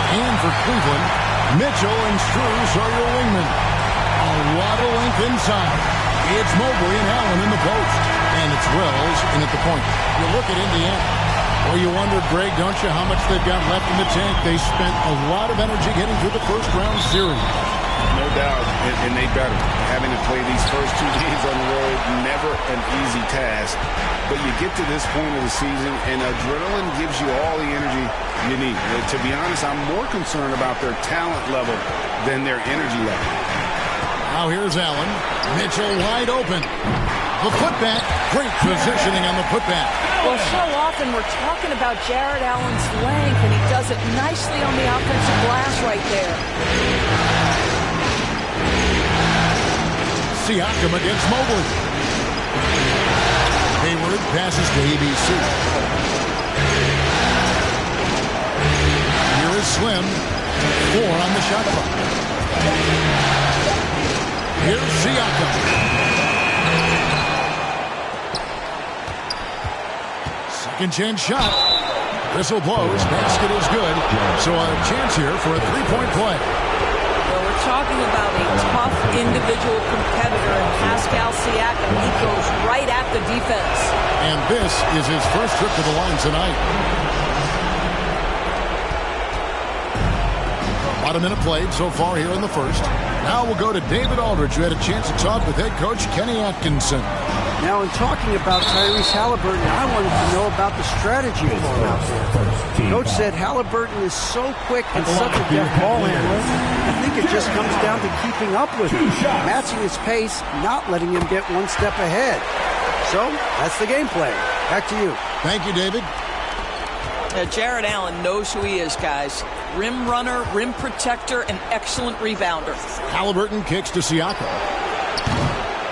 And for Cleveland, Mitchell and Struz are your wingmen. A lot of length inside. It's Mobley and Allen in the post. And it's Wells in at the point. You look at Indiana. Well, you wonder, Greg, don't you, how much they've got left in the tank? They spent a lot of energy getting through the first round series. No doubt, and they better. Having to play these first 2 games on the road, never an easy task. But you get to this point of the season, and adrenaline gives you all the energy you need. To be honest, I'm more concerned about their talent level than their energy level. Now here's Allen. Mitchell wide open. The putback. Great positioning on the putback. Well, so often we're talking about Jared Allen's length, and he does it nicely on the offensive glass right there. Siakam against Mobley. Hayward passes to ABC. Here is Slim. 4 on the shot clock. Here's Siakam. Second chance shot. Whistle blows. Basket is good. So a chance here for a three-point play. Well, we're talking about a tough individual competitor in Pascal Siakam. He goes right at the defense. And this is his first trip to the line tonight. About a minute played so far here in the first. Now we'll go to David Aldridge, who had a chance to talk with head coach Kenny Atkinson. Now, in talking about Tyrese Halliburton, I wanted to know about the strategy for him out there. Coach said Halliburton is so quick and such a deft ball handler. I think it just comes down to keeping up with him, matching his pace, not letting him get one step ahead. So, that's the game plan. Back to you. Thank you, David. Jared Allen knows who he is, guys. Rim runner, rim protector, and excellent rebounder. Halliburton kicks to Siakam.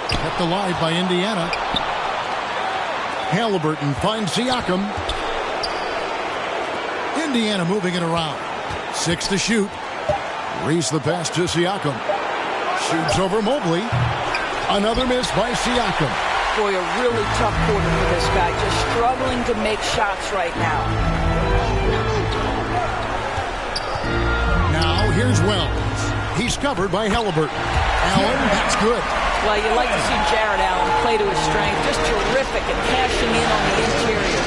Kept alive by Indiana. Halliburton finds Siakam. Indiana moving it around. 6 to shoot. Reese the pass to Siakam. Shoots over Mobley. Another miss by Siakam. Boy, a really tough quarter for this guy. Just struggling to make shots right now. Now here's Wells. He's covered by Halliburton. Allen, that's good. Well, you like to see Jared Allen play to his strength. Just terrific at cashing in on the interior.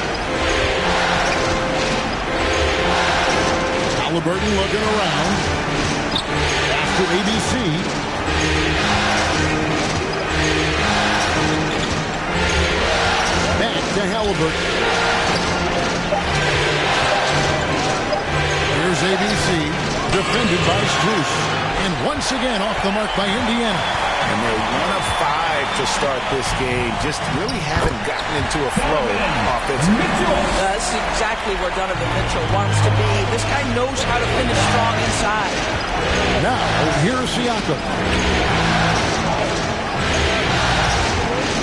Halliburton looking around. Pass to ABC. Back to Halliburton. Here's ABC. Defended by Struz. And once again off the mark by Indiana. And they're 1 of 5 to start this game. Just really haven't gotten into a flow offensively. This is exactly where Donovan Mitchell wants to be. This guy knows how to finish strong inside. Now, here's Siakam.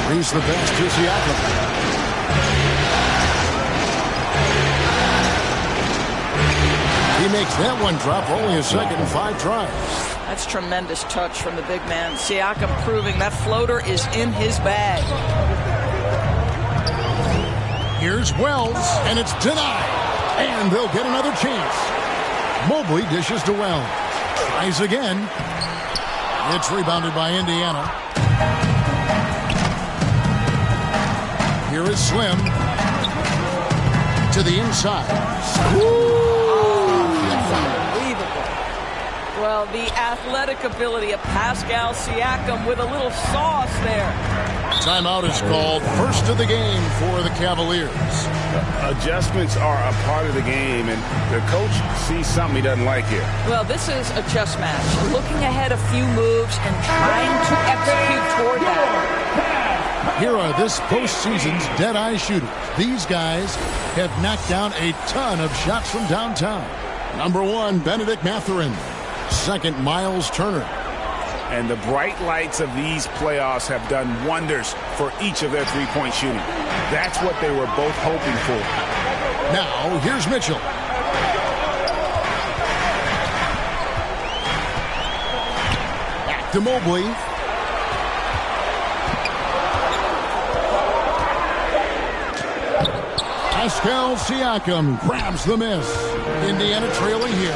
Reese the pass to Siakam. He makes that one drop, only a second and 5 tries. That's tremendous touch from the big man. Siakam proving that floater is in his bag. Here's Wells, and it's denied. And they'll get another chance. Mobley dishes to Wells. Tries again. It's rebounded by Indiana. Here is Slim. To the inside. Well, the athletic ability of Pascal Siakam with a little sauce there. Timeout is called. First of the game for the Cavaliers. Adjustments are a part of the game, and the coach sees something he doesn't like here. Well, this is a chess match. Looking ahead a few moves and trying to execute toward that. Here are this postseason's dead-eye shooters. These guys have knocked down a ton of shots from downtown. Number 1, Benedict Mathurin. Second, Miles Turner. And the bright lights of these playoffs have done wonders for each of their three-point shooting. That's what they were both hoping for. Now, here's Mitchell. Back to Mobley. Pascal Siakam grabs the miss. Indiana trailing here.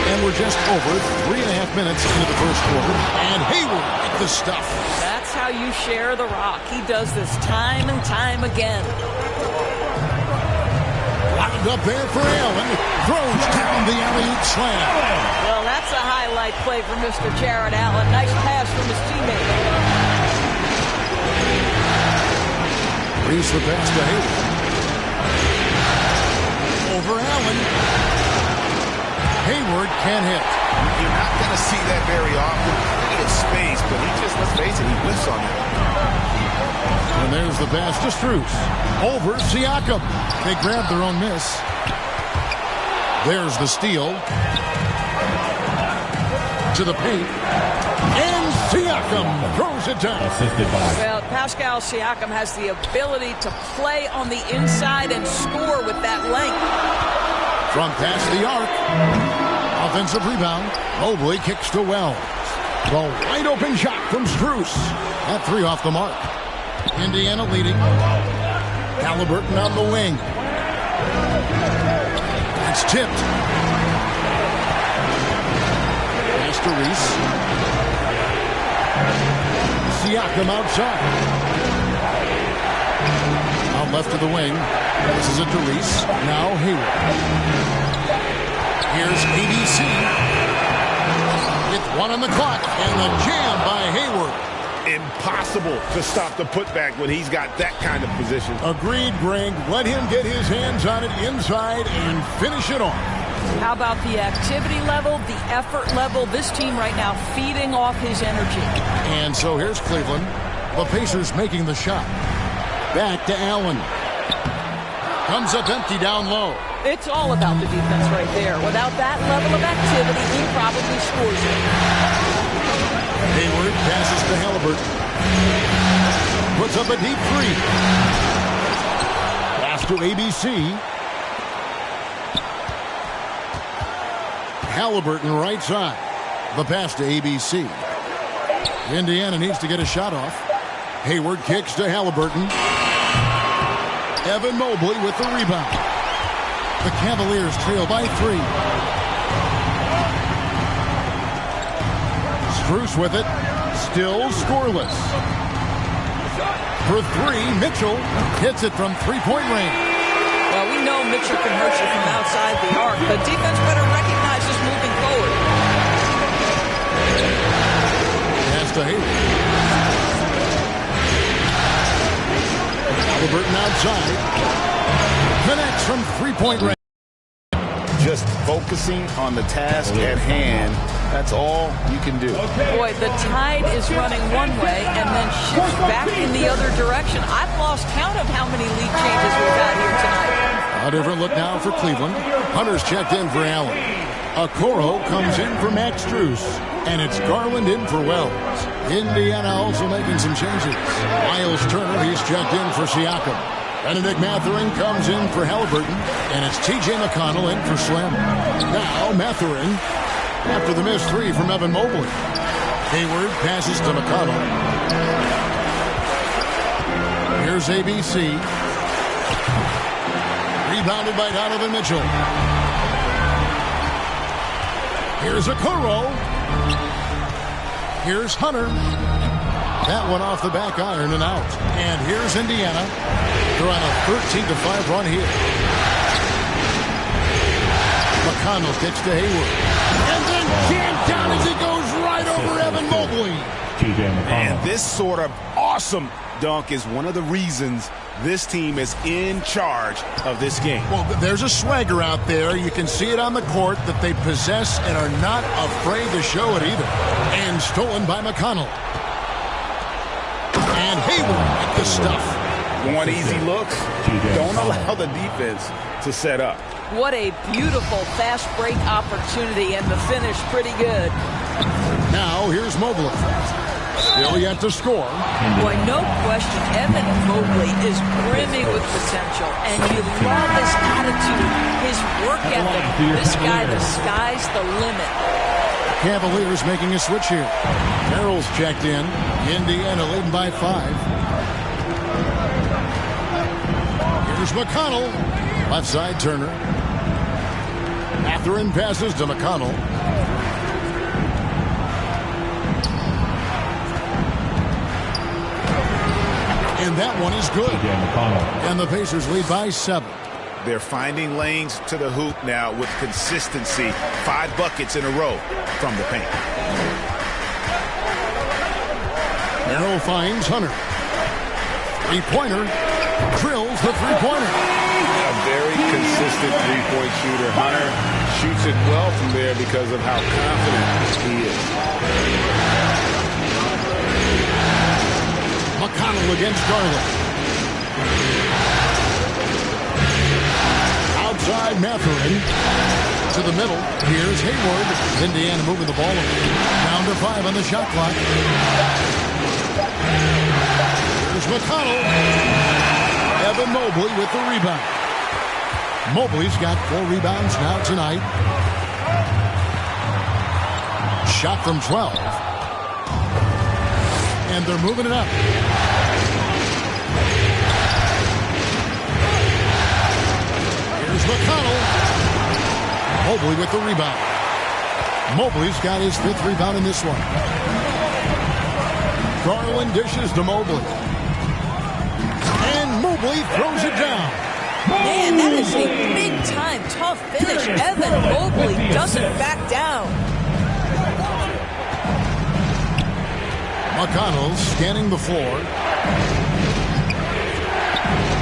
And we're just over 3.5 minutes into the first quarter. And Hayward at the stuff. That's how you share the rock. He does this time and time again. Lined up there for Allen. Throws down the alley-oop slam. Well, that's a highlight play for Mr. Jared Allen. Nice pass from his teammate. Reese the pass to Hayward. Over Allen. Hayward can't hit. You're not going to see that very often. Plenty of space, but he just, let's face it, he whiffs on it. And there's the pass to Strus. Over Siakam. They grab their own miss. There's the steal. To the paint. And Siakam throws it down. Well, Pascal Siakam has the ability to play on the inside and score with that length. From past the arc. Offensive rebound. Mobley kicks to Wells. The wide open shot from Strus. That three off the mark. Indiana leading. Halliburton on the wing. It's tipped. Pass to Reese. Siakam outside. Out left to the wing. This is it to Reese. Now Hayward. Here's ABC. With 1 on the clock. And the jam by Hayward. Impossible to stop the putback when he's got that kind of position. Agreed, Greg. Let him get his hands on it inside and finish it off. How about the activity level, the effort level? This team right now feeding off his energy. And so here's Cleveland. The Pacers making the shot. Back to Allen. Comes up empty down low. It's all about the defense right there. Without that level of activity, he probably scores it. Hayward passes to Halliburton. Puts up a deep three. Pass to ABC. Halliburton right side. The pass to ABC. Indiana needs to get a shot off. Hayward kicks to Halliburton. Evan Mobley with the rebound. The Cavaliers trail by 3. Strus with it. Still scoreless. For 3, Mitchell hits it from three-point range. Well, we know Mitchell can hurt you from outside the arc, but defense better recognize this moving forward. Pass to Hayward. Halliburton outside. Connects from three-point range. Just focusing on the task at hand. That's all you can do. Boy, the tide is running one way and then shifts back in the other direction. I've lost count of how many lead changes we've had here tonight. A different look now for Cleveland. Hunter's checked in for Allen. Okoro comes in for Max Strus. And it's Garland in for Wells. Indiana also making some changes. Miles Turner, he's checked in for Siakam. Benedict Mathurin comes in for Halliburton. And it's T.J. McConnell in for Slim. Now Mathurin after the missed 3 from Evan Mobley. Hayward passes to McConnell. Here's ABC. Rebounded by Donovan Mitchell. Here's Okoro. Here's Hunter. That one off the back iron and out. And here's Indiana. They're on a 13-5 run here. McConnell kicks to Hayward. And then jammed down as he goes right over Evan Mobley. And this sort of awesome dunk is one of the reasons this team is in charge of this game. Well, there's a swagger out there. You can see it on the court that they possess and are not afraid to show it either. And stolen by McConnell. And Hayward with the stuff. Want easy looks? Don't allow the defense to set up. What a beautiful fast break opportunity, and the finish pretty good. Now here's Mobley. Still yet to score. Boy, no question, Evan Mobley is brimming with potential, and you love his attitude, his work ethic. This guy, the sky's the limit. Cavaliers making a switch here. Merrill's checked in. Indiana leading by 5. Here's McConnell. Left side, Turner. Mathurin passes to McConnell. And that one is good. And the Pacers lead by 7. They're finding lanes to the hoop now with consistency. 5 buckets in a row from the paint. Arrow finds Hunter. Three-pointer. Drills the three-pointer. A very consistent three-point shooter. Hunter shoots it well from there because of how confident he is. McConnell against Garland. Outside Mathurin. To the middle. Here's Hayward. Indiana moving the ball. Down to 5 on the shot clock. Here's McConnell. Evan Mobley with the rebound. Mobley's got 4 rebounds now tonight. Shot from 12. And they're moving it up. Here's McConnell. Mobley with the rebound. Mobley's got his 5th rebound in this one. Garland dishes to Mobley. And Mobley throws it down. Man, that is a big-time tough finish. Evan Mobley doesn't back down. McConnell scanning the floor.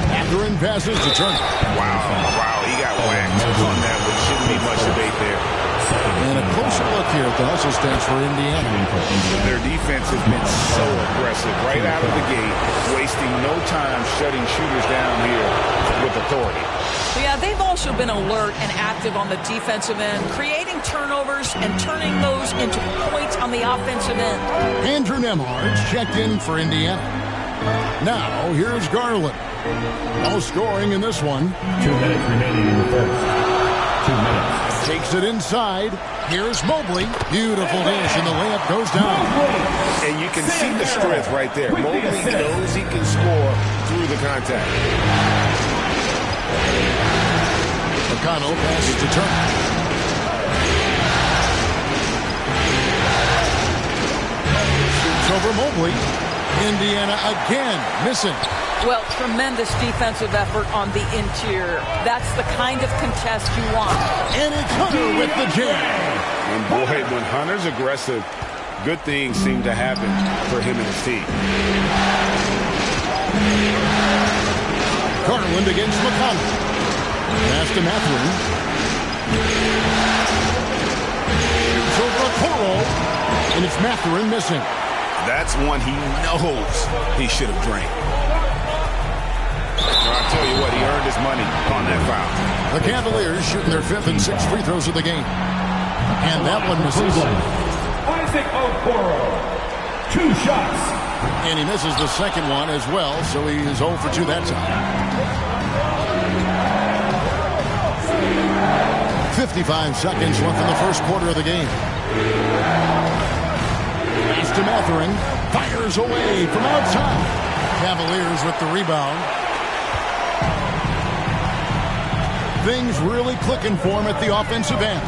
Mathurin passes to Turner. Wow, he got whacked on that one. Shouldn't be much debate there. And a closer look here at the hustle stance for Indiana. Their defense has been so aggressive right out of the gate, wasting no time shutting shooters down here with authority. Yeah, they've also been alert and active on the defensive end, creating turnovers and turning those into points on the offensive end. Andrew Nembhard's checked in for Indiana. Now, here's Garland. No scoring in this one. 2 minutes remaining in the first. 2 minutes. Takes it inside. Here's Mobley. Beautiful dish, and the layup goes down. And you can see the strength right there. Mobley knows he can score through the contact. McConnell passes to Turner. Shoots over Mobley. Indiana again missing. Well, tremendous defensive effort on the interior. That's the kind of contest you want. And it's Hunter with the jam. And boy, when Hunter's aggressive, good things seem to happen for him and his team. Garland against McConnell. Pass to Mathurin. Shoots over Okoro. And it's Mathurin missing. That's one he knows he should have drained. I'll tell you what, he earned his money on that foul. The Cavaliers shooting their 5th and 6th free throws of the game. And that one misses. Isaac Okoro. 2 shots. And he misses the second one as well, so he is 0 for 2 that time. 55 seconds left in the first quarter of the game. Pass to Mathurin. Fires away from outside. Cavaliers with the rebound. Things really clicking for him at the offensive end.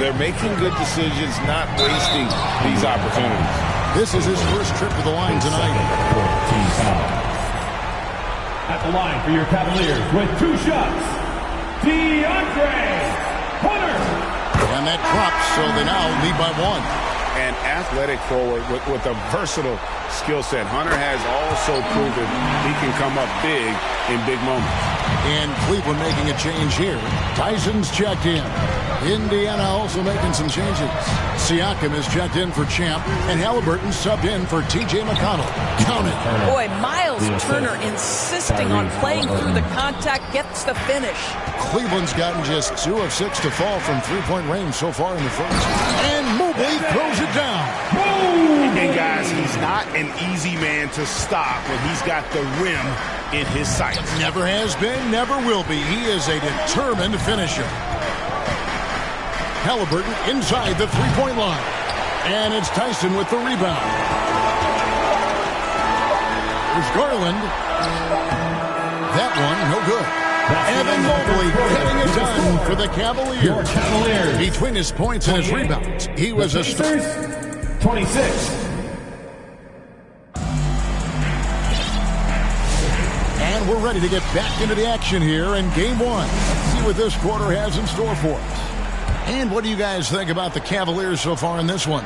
They're making good decisions, not wasting these opportunities. This is his first trip to the line tonight. Team foul. At the line for your Cavaliers with 2 shots, DeAndre Hunter. And that drops, so they now lead by 1. An athletic forward with a versatile skill set. Hunter has also proven he can come up big in big moments. And Cleveland making a change here. Tyson's checked in. Indiana also making some changes. Siakam is checked in for Champ, and Halliburton subbed in for T.J. McConnell. Count it. Boy, Miles Turner insisting on playing through the contact, gets the finish. Cleveland's gotten just 2 of 6 to fall from three-point range so far in the first. And Mobley throws it down. And guys, he's not an easy man to stop when he's got the rim in his sights. Never has been, never will be. He is a determined finisher. Halliburton inside the three-point line. And it's Tyson with the rebound. There's Garland. That one, no good. Evan Mobley getting it done for the Cavaliers. Between his points and his rebounds, he was a star. 26. And we're ready to get back into the action here in game one. Let's see what this quarter has in store for us. And what do you guys think about the Cavaliers so far in this one?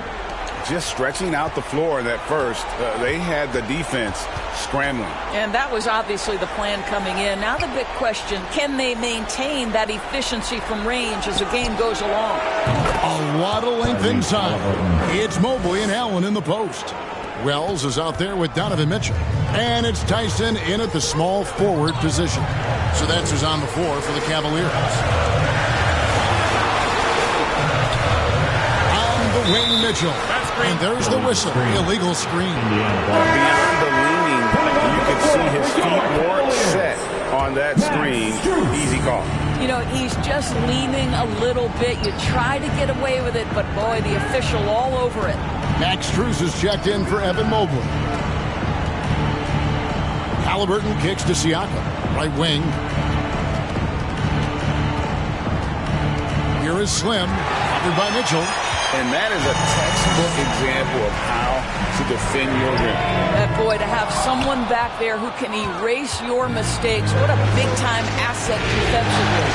Just stretching out the floor in that first. They had the defense scrambling. And that was obviously the plan coming in. Now the big question, can they maintain that efficiency from range as the game goes along? A lot of length inside. It's Mobley and Allen in the post. Wells is out there with Donovan Mitchell. And it's Tyson in at the small forward position. So that's who's on the floor for the Cavaliers. On the wing, Mitchell. And there's the whistle. Illegal screen. Beyond the leaning, you can see his feet more set on that screen. Easy call. You know, he's just leaning a little bit. You try to get away with it, but boy, the official all over it. Max Strus is checked in for Evan Mobley. Halliburton kicks to Siakam. Right wing. Here is Slim. Covered by Mitchell. And that is a textbook example of how to defend your rim. Boy, to have someone back there who can erase your mistakes, what a big-time asset defensively.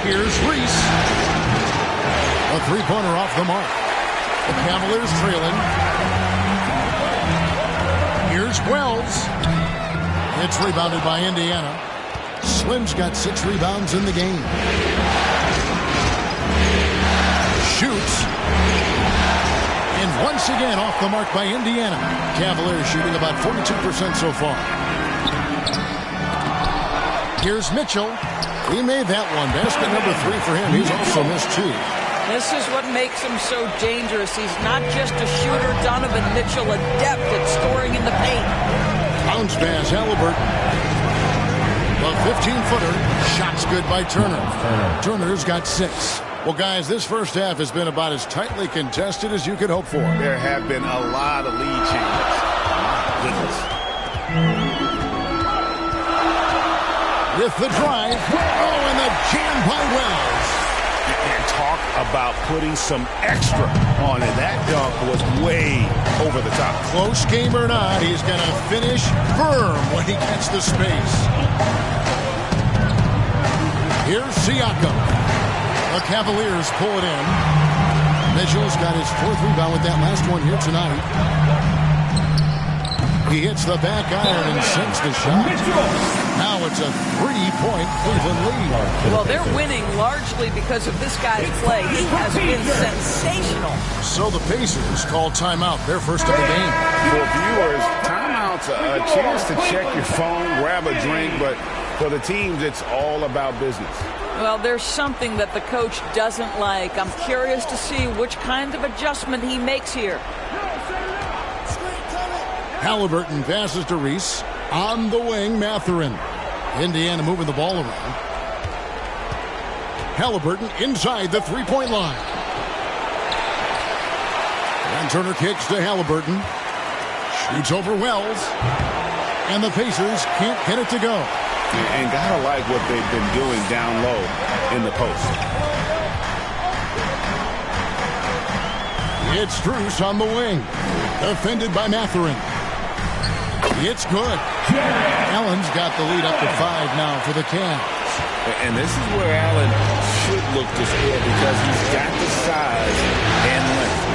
Here's Reese. A three-pointer off the mark. The Cavaliers trailing. Here's Wells. It's rebounded by Indiana. Slim's got 6 rebounds in the game. Shoots. And once again off the mark by Indiana. Cavaliers shooting about 42% so far. Here's Mitchell. He made that one. Basket number 3 for him. He's also missed 2. This is what makes him so dangerous. He's not just a shooter. Donovan Mitchell, adept at scoring in the paint. Bounce pass, Halliburton. The 15-footer. Shot's good by Turner. Turner's got 6. Well, guys, this first half has been about as tightly contested as you could hope for. There have been a lot of lead changes. Goodness. With the drive. Oh, and the jam by Wells. And talk about putting some extra on it. That dunk was way over the top. Close game or not, he's going to finish firm when he gets the space. Here's Siakam. The Cavaliers pull it in. Mitchell's got his 4th rebound with that last one here tonight. He hits the back iron and sinks the shot. Now it's a 3-point Cleveland lead. Well, they're winning largely because of this guy's play. He has been sensational. So the Pacers call timeout, their first of the game. For viewers, timeout's a chance to check your phone, grab a drink, but for the teams, it's all about business. Well, there's something that the coach doesn't like. I'm curious to see which kind of adjustment he makes here. Halliburton passes to Reese. On the wing, Mathurin. Indiana moving the ball around. Halliburton inside the 3-point line. And Turner kicks to Halliburton. Shoots over Wells. And the Pacers can't get it to go. And gotta like what they've been doing down low in the post. It's Strus on the wing. Defended by Mathurin. It's good. Allen's got the lead up to 5 now for the Cavs. And this is where Allen should look to score because he's got the size and length.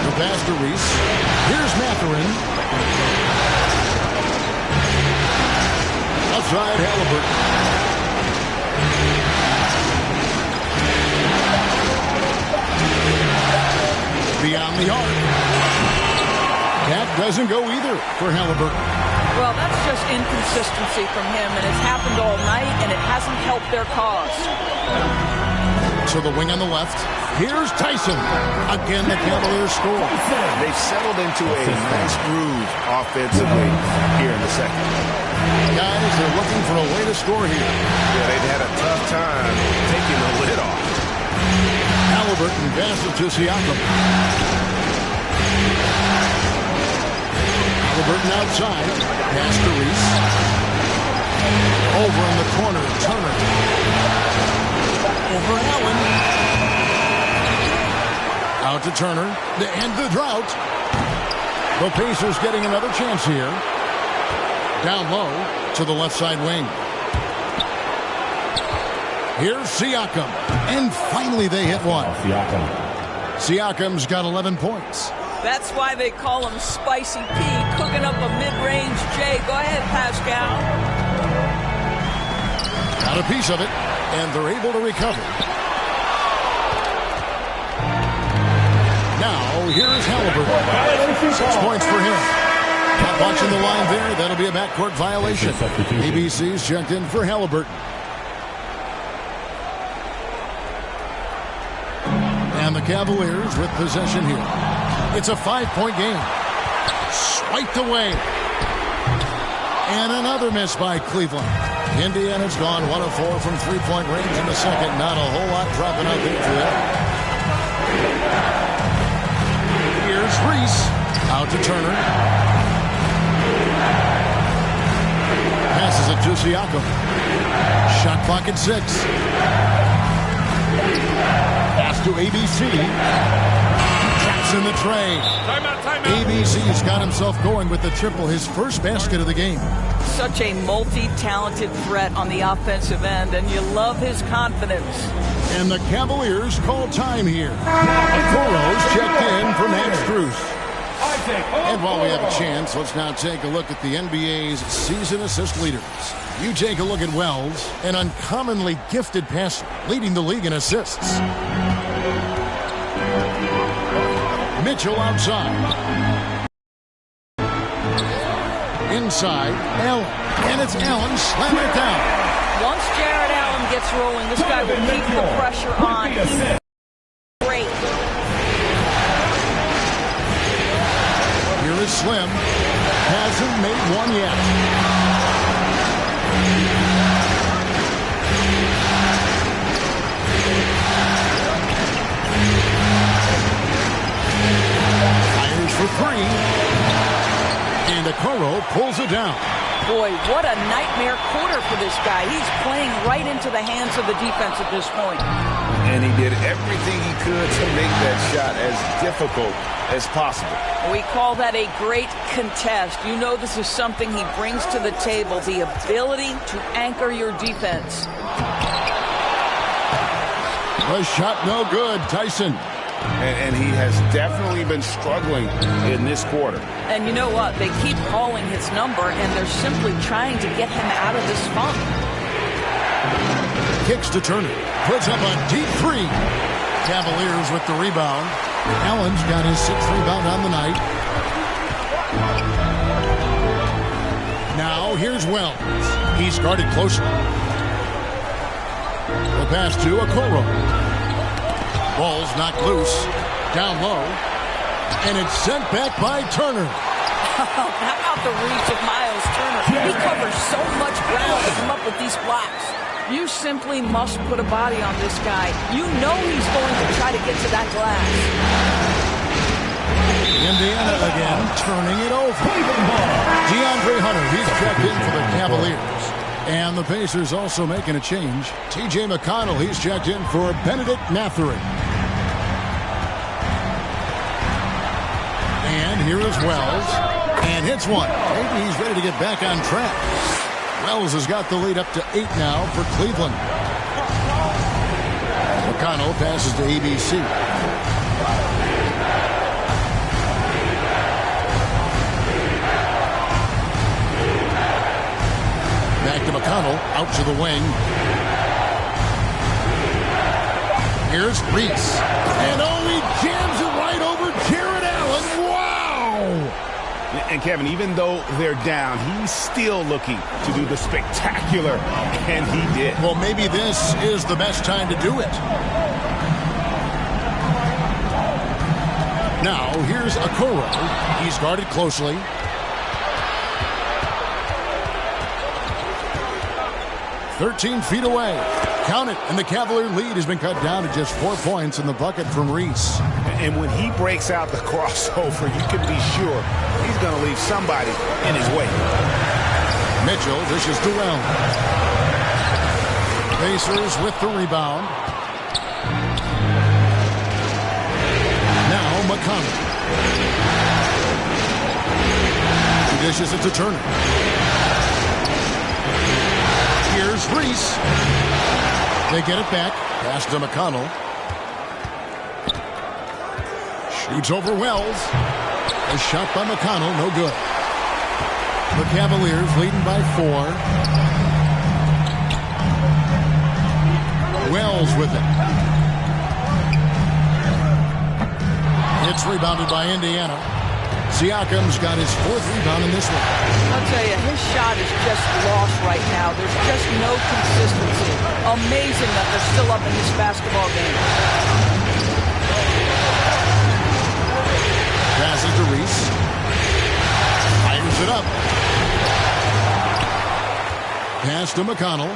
The pass to Reese. Here's Mathurin. Outside Halliburton. Beyond the arc. That doesn't go either for Halliburton. Well, that's just inconsistency from him, and it's happened all night, and it hasn't helped their cause. To the wing on the left. Here's Tyson. Again, the Cavaliers score. They've settled into a nice groove offensively here in the second. Guys, they're looking for a way to score here. Yeah, they've had a tough time taking the lid off. Halliburton passes to Siakam. Halliburton outside. Pass to Reese. Over in the corner, Turner. Over Allen. Out to Turner to end the drought. The Pacers getting another chance here. Down low to the left side wing. Here's Siakam. And finally they hit one. Siakam's got 11 points. That's why they call him Spicy P, cooking up a mid-range J. Go ahead, Pascal. Got a piece of it, and they're able to recover. Now, here's Halliburton. 6 points for him. Not watching the line there. That'll be a backcourt violation. ABC's checked in for Halliburton. And the Cavaliers with possession here. It's a 5-point game. Swiped away. And another miss by Cleveland. Indiana's gone 1 of 4 from three-point range in the second. Not a whole lot dropping out there for them. Here's Reese. Out to Turner. Passes it to Siakam. Shot clock at 6. Pass to ABC. Traps in the tray. Timeout. ABC's got himself going with the triple, his first basket of the game. Such a multi-talented threat on the offensive end, and you love his confidence. And the Cavaliers call time here. Okoro's checked in for Max Strus. And while we have a chance, let's now take a look at the NBA's season assist leaders. You take a look at Wells, an uncommonly gifted passer, leading the league in assists. Mitchell outside. Inside, Allen. And it's Allen slamming it down. Once Jared Allen gets rolling, this guy will keep the pressure on. He's great. Here is Slim. Hasn't made one yet. Fires for 3. And Okoro pulls it down. Boy, what a nightmare quarter for this guy. He's playing right into the hands of the defense at this point. And he did everything he could to make that shot as difficult as possible. We call that a great contest. You know this is something he brings to the table, the ability to anchor your defense. The shot no good, Tyson. And he has definitely been struggling in this quarter. And you know what? They keep calling his number, and they're simply trying to get him out of this funk. Kicks to Turner. Puts up a deep 3. Cavaliers with the rebound. Allen's got his 6th rebound on the night. Now here's Wells. He's guarded closely. The pass to Okoro. Ball's knocked loose. Down low. And it's sent back by Turner. How about the reach of Miles Turner? He covers so much ground to come up with these blocks. You simply must put a body on this guy. You know he's going to try to get to that glass. Indiana again turning it over. DeAndre Hunter, he's checked in for the Cavaliers. And the Pacers also making a change. T.J. McConnell, he's checked in for Benedict Mathurin. And here is Wells. And hits one. Maybe he's ready to get back on track. Wells has got the lead up to 8 now for Cleveland. McConnell passes to ABC. Back to McConnell, out to the wing. Here's Reese. And he jams it right over Jared Allen. Wow! And Kevin, even though they're down, he's still looking to do the spectacular, and he did. Well, maybe this is the best time to do it. Now, here's Okoro. He's guarded closely. "13 feet away. Count it. And the Cavalier lead has been cut down to just 4 points in the bucket from Reese. And when he breaks out the crossover, you can be sure he's going to leave somebody in his way. Mitchell dishes to Wells. Pacers with the rebound. Now McConnell. He dishes it to Turner. Here's Reese. They get it back. Pass to McConnell. Shoots over Wells. A shot by McConnell, no good. The Cavaliers leading by 4. Wells with it. It's rebounded by Indiana. Siakam's got his 4th rebound in this one. I'll tell you, his shot is just lost right now. There's just no consistency. Amazing that they're still up in this basketball game. Passes to Reese. Fires it up. Pass to McConnell.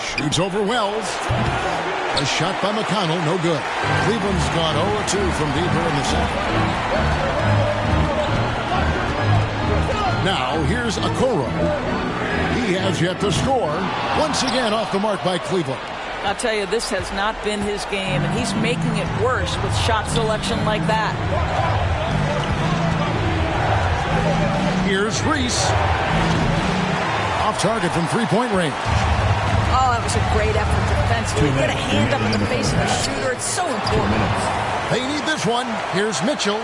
Shoots over Wells. A shot by McConnell, no good. Cleveland's gone 0-2 from deeper in the second. Now, here's Okoro. He has yet to score. Once again, off the mark by Cleveland. I'll tell you, this has not been his game, and he's making it worse with shot selection like that. Here's Reese. Off target from three-point range. Oh, that was a great effort defensively. Get a hand up in the face of the shooter. It's so important. They need this one. Here's Mitchell.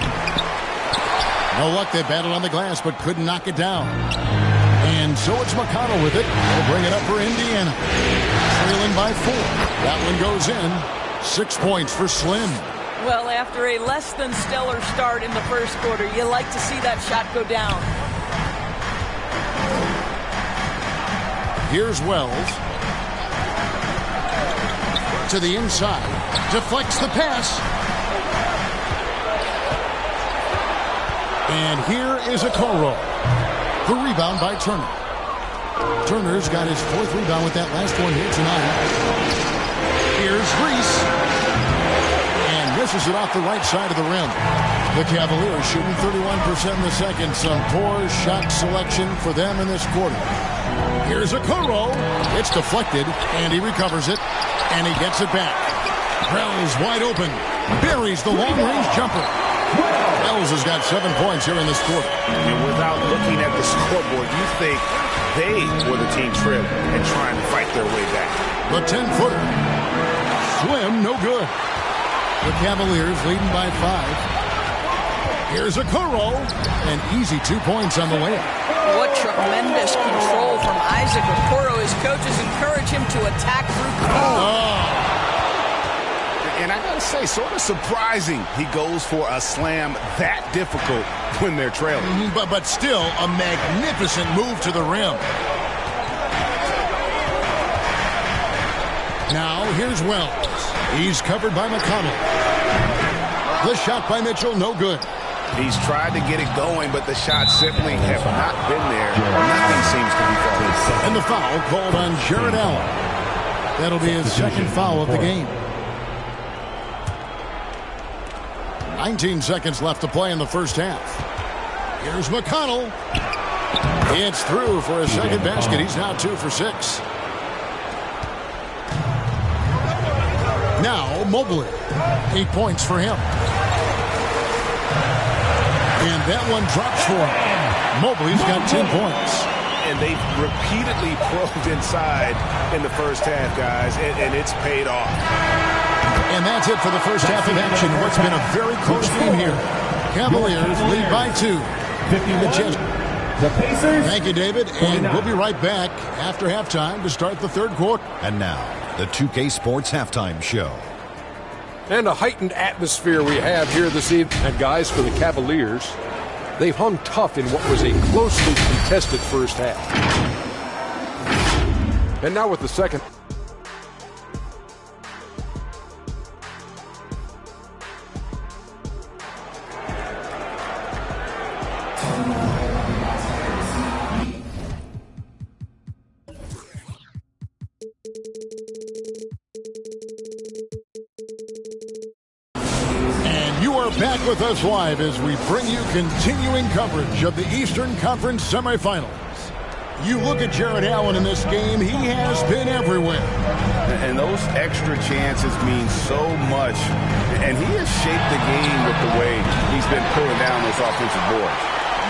No luck. They battled on the glass, but couldn't knock it down. And so it's McConnell with it. They'll bring it up for Indiana. Trailing by 4. That one goes in. 6 points for Slim. Well, after a less than stellar start in the first quarter, you like to see that shot go down. Here's Wells. To the inside. Deflects the pass. And here is Okoro. The rebound by Turner. Turner's got his 4th rebound with that last one here tonight. Here's Reese. And misses it off the right side of the rim. The Cavaliers shooting 31% in the second. Some poor shot selection for them in this quarter. Here's Okoro. It's deflected, and he recovers it, and he gets it back. Wells wide open. Buries the long-range jumper. Wells has got 7 points here in this quarter. And without looking at the scoreboard, you think they were the team trailing and trying to fight their way back. The 10-footer. Slim, no good. The Cavaliers leading by 5. Here's Okoro. An easy 2 points on the way up. What tremendous control from Isaac Okoro. His coaches encourage him to attack through cone. And I gotta say, sort of surprising he goes for a slam that difficult when they're trailing. But still, a magnificent move to the rim. Now, here's Wells. He's covered by McConnell. The shot by Mitchell, no good. He's tried to get it going, but the shots simply have not been there. Nothing seems to be falling. And the foul called on Jared Allen. That'll be his 2nd foul of the game. 19 seconds left to play in the first half. Here's McConnell. It's through for a second basket. He's now 2 for 6. Now Mobley. 8 points for him. And that one drops for him. Mobley's got 10 points. And they've repeatedly probed inside in the first half, guys, and it's paid off. And that's it for the first half of action. What's been a very close game here. Cavaliers lead by 2. The Pacers. Thank you, David. And we'll be right back after halftime to start the third quarter. And now, the 2K Sports Halftime Show. And a heightened atmosphere we have here this evening. And guys, for the Cavaliers, they've hung tough in what was a closely contested first half. And now with the second. Back with us live as we bring you continuing coverage of the Eastern Conference semifinals. You look at Jared Allen in this game, he has been everywhere. And those extra chances mean so much. And he has shaped the game with the way he's been pulling down those offensive boards.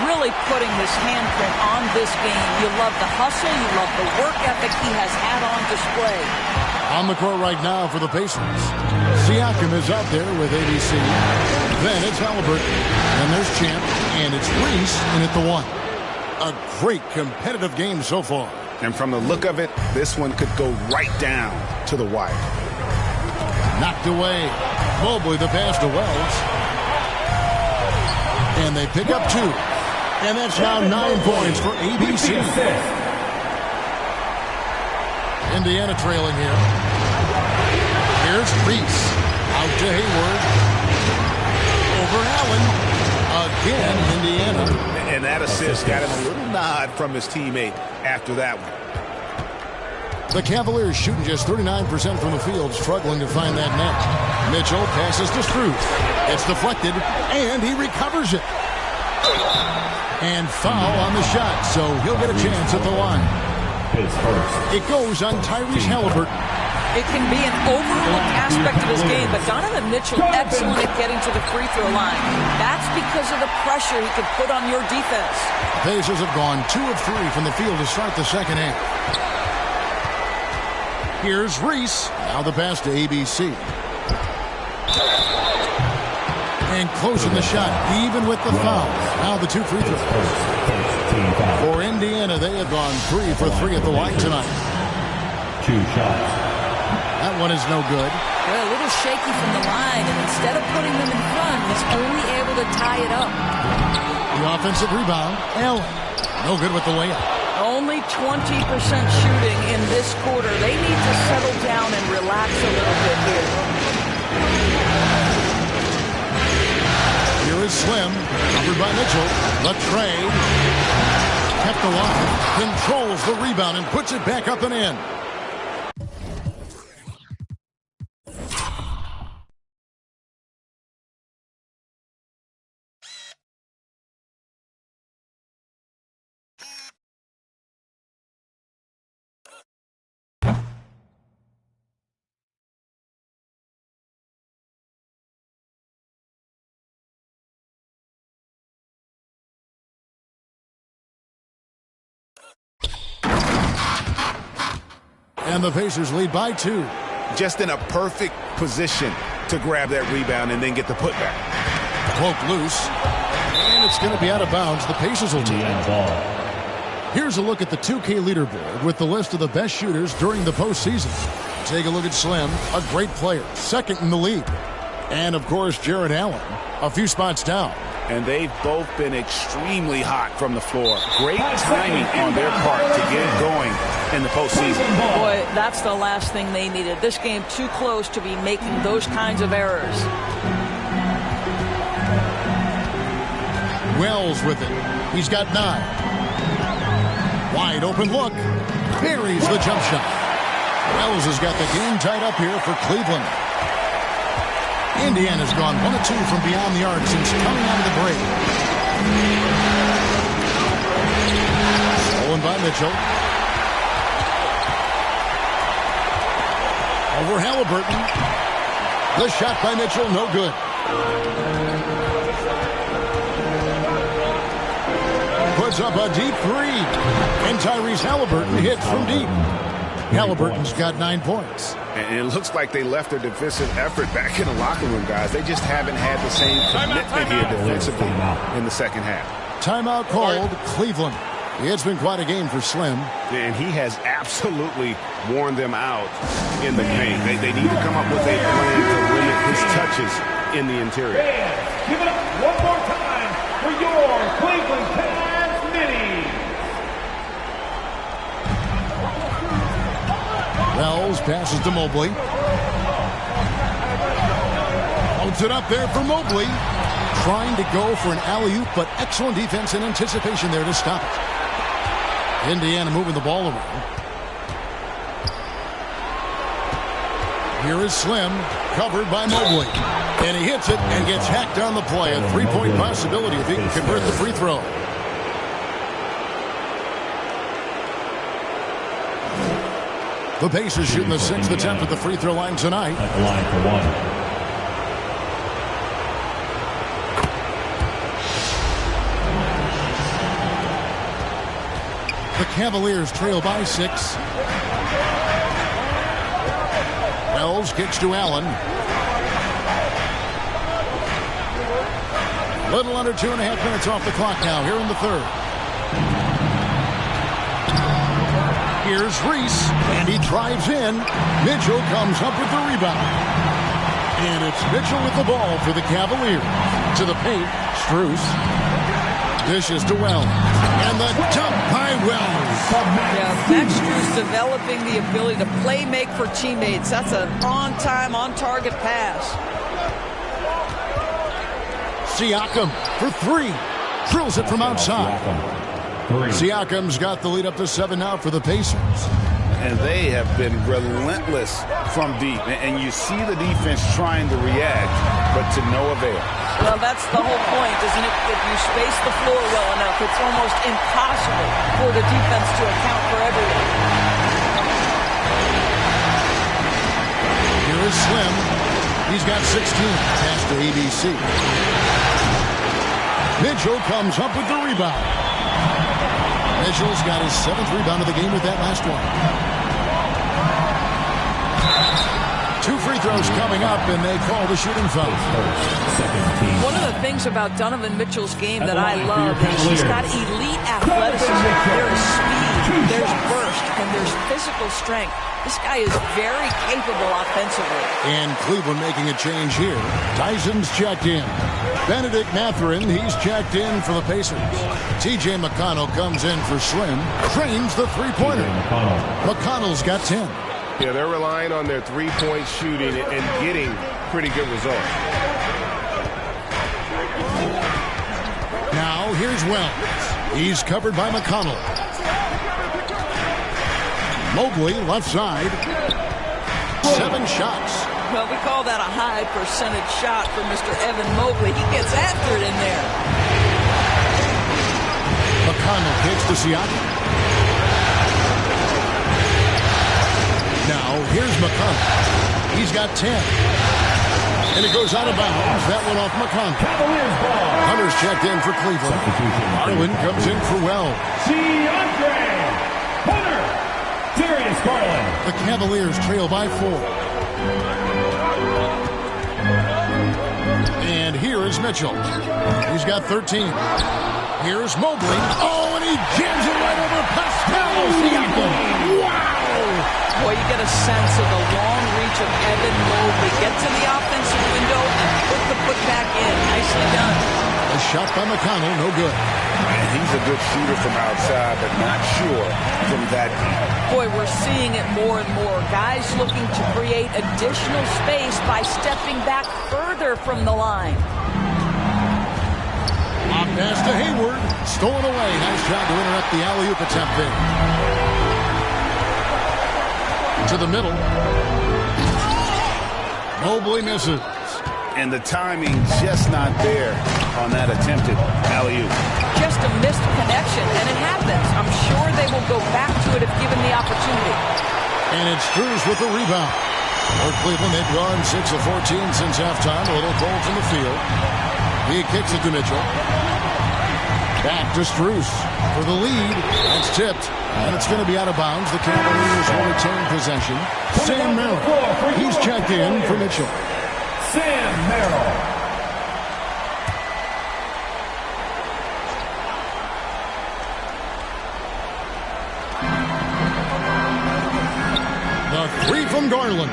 Really putting his handprint on this game. You love the hustle, you love the work ethic he has had on display. On the court right now for the Pacers. Siakam is out there with ABC. Then it's Halliburton. Then there's Champ. And it's Reese in at the 1. A great competitive game so far. And from the look of it, this one could go right down to the wire. Knocked away. Mobley the pass to Wells. And they pick up 2. And that's now 9 points for ABC. Indiana trailing here. Here's Reese. Out to Hayward. Over Allen. Again, Indiana. And that assist got him a little nod from his teammate after that one. The Cavaliers shooting just 39% from the field, struggling to find that net. Mitchell passes to Struth. It's deflected, and he recovers it. And foul on the shot, so he'll get a chance at the line. It goes on Tyrese Halliburton. It can be an overlooked aspect of his game, but Donovan Mitchell excellent at getting to the free throw line. That's because of the pressure he can put on your defense. Pacers have gone 2 of 3 from the field to start the second half. Here's Reese. Now the pass to ABC. And closing the shot, even with the foul. Now the 2 free throws. For Indiana, they have gone 3 for 3 at the line tonight. 2 shots. That one is no good. They're a little shaky from the line, and instead of putting them in front, he's only able to tie it up. The offensive rebound, Allen. No good with the layup. Only 20% shooting in this quarter. They need to settle down and relax a little bit here. Here is Slim, covered by Mitchell. The trade. Kept alive, controls the rebound and puts it back up and in. And the Pacers lead by 2. Just in a perfect position to grab that rebound and then get the putback. Poke loose. And it's going to be out of bounds. The Pacers will take it. Here's a look at the 2K leaderboard with the list of the best shooters during the postseason. Take a look at Slim, a great player, second in the league. And, of course, Jared Allen, a few spots down. And they've both been extremely hot from the floor. Great timing on their part to get it going in the postseason. Boy, that's the last thing they needed. This game too close to be making those kinds of errors. Wells with it. He's got 9. Wide open look. Buries the jump shot. Wells has got the game tied up here for Cleveland. Indiana's gone 1 of 2 from beyond the arc since coming out of the break. Stolen by Mitchell. Over Halliburton. The shot by Mitchell, no good. Puts up a deep 3. And Tyrese Halliburton hits from deep. Halliburton's got 9 points. And it looks like they left their defensive effort back in the locker room, guys. They just haven't had the same commitment here defensively in the second half. Timeout called, Cleveland. It's been quite a game for Slim. And he has absolutely worn them out in the paint. They need to come up with a plan to limit his touches in the interior. Give it up one more time for your Cleveland Cavs Mini. Wells passes to Mobley. Holds it up there for Mobley. Trying to go for an alley-oop, but excellent defense and anticipation there to stop it. Indiana moving the ball around. Here is Slim, covered by Mobley. And he hits it and gets hacked on the play. A three-point possibility if he can convert the free throw. The Pacers shooting the 6th attempt at the free throw line tonight. At the line for one. The Cavaliers trail by 6. Wells kicks to Allen. Little under 2.5 minutes off the clock now here in the third. Here's Reese, and he drives in. Mitchell comes up with the rebound. And it's Mitchell with the ball for the Cavaliers. To the paint, Strus. Dishes to Wells. And the dump by Wells. Yeah, Max Strus developing the ability to play make for teammates. That's an on-time, on-target pass. Siakam for 3. Drills it from outside. Siakam's got the lead up to 7 now for the Pacers. And they have been relentless from deep. And you see the defense trying to react, but to no avail. Well, that's the whole point, isn't it? If you space the floor well enough, it's almost impossible for the defense to account for everything. Here is Slim. He's got 16. Pass to ABC. Mitchell comes up with the rebound. Mitchell's got his 7th rebound of the game with that last one. 2 free throws coming up, and they call the shooting foul. One of the things about Donovan Mitchell's game that I love is he's got elite athleticism. There is speed, there's burst, and there's physical strength. This guy is very capable offensively. And Cleveland making a change here. Tyson's checked in. Benedict Mathurin, he's checked in for the Pacers. T.J. McConnell comes in for Slim. Trains the three-pointer. McConnell's got 10. Yeah, they're relying on their three-point shooting and getting pretty good results. Now, here's Wells. He's covered by McConnell. Mobley, left side. 7 shots. Well, we call that a high percentage shot for Mr. Evan Mobley. He gets after it in there. McConnell kicks to Siakam. Now, here's McConnell. He's got 10. And it goes out of bounds. That one off McConnell. Hunter's checked in for Cleveland. Garland comes in for Wells. Hunter! Darius Garland. The Cavaliers trail by 4. And here is Mitchell. He's got 13. Here's Mobley. Oh, and he jams it right over Pascal Siakam. Wow! Boy, you get a sense of the long reach of Evan Mobley. Get to the offensive window and put the putback in. Nicely done. A shot by McConnell, no good. And he's a good shooter from outside, but not sure from that deep. Boy, we're seeing it more and more. Guys looking to create additional space by stepping back further from the line. Off pass to Hayward. Stolen away. Nice job to interrupt the alley-oop attempt there. To the middle. Mobley misses. And the timing just not there on that attempted alley-oop. Just a missed connection, and it happens. I'm sure they will go back to it if given the opportunity. And it's Strus with the rebound. For Cleveland, they've gone 6 of 14 since halftime. A little cold from the field. He kicks it to Mitchell. Back to Strus for the lead. That's tipped. And it's going to be out of bounds. The Cavaliers will retain possession. Sam Merrill. He's checked in for Mitchell. Sam Merrill. The 3 from Garland.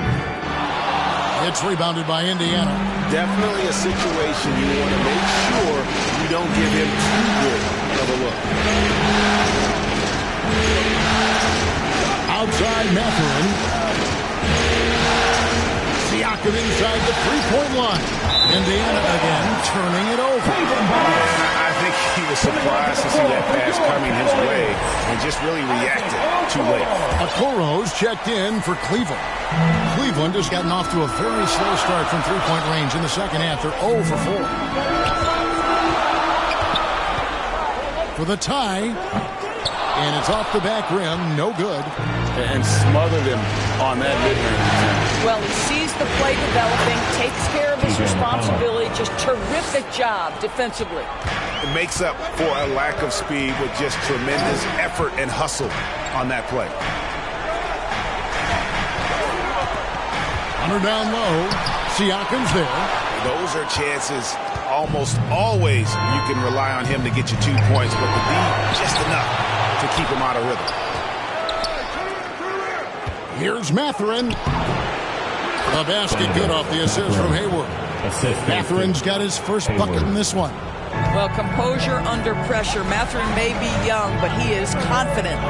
It's rebounded by Indiana. Definitely a situation you want to make sure you don't give him too good of a look. Outside Mathurin. Siakam inside the 3-point line. Indiana again turning it over. I think he was surprised to see that pass coming his way and just really reacted too late. Okoro's checked in for Cleveland. Cleveland has gotten off to a very slow start from three-point range in the second half. They're 0 for 4. For the tie, and it's off the back rim, no good. And smothered him on that mid-range. Well, he sees the play developing, takes care of his responsibility. Just terrific job defensively. It makes up for a lack of speed with just tremendous effort and hustle on that play. Hunter down low. Siakam's there. Those are chances almost always you can rely on him to get you 2 points, but the D just enough to keep him out of rhythm. Here's Mathurin. The basket good off the assist from Hayward. Mathurin's got his first bucket in this one. Well, composure under pressure. Mathurin may be young, but he is confident.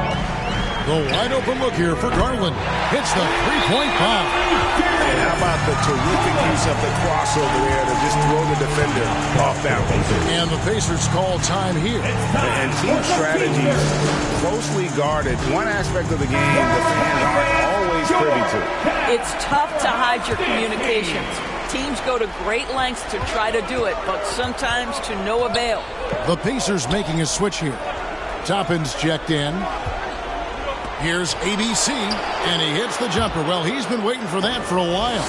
The wide open look here for Garland. Hits the three-point bomb. And how about the terrific use of the crossover there to just throw the defender off balance. And the Pacers call time here. And team strategies closely guarded. One aspect of the game the fans aren't always privy to. It's tough to hide your communications. Teams go to great lengths to try to do it, but sometimes to no avail. The Pacers making a switch here. Toppin's checked in. Here's ABC, and he hits the jumper. Well, he's been waiting for that for a while.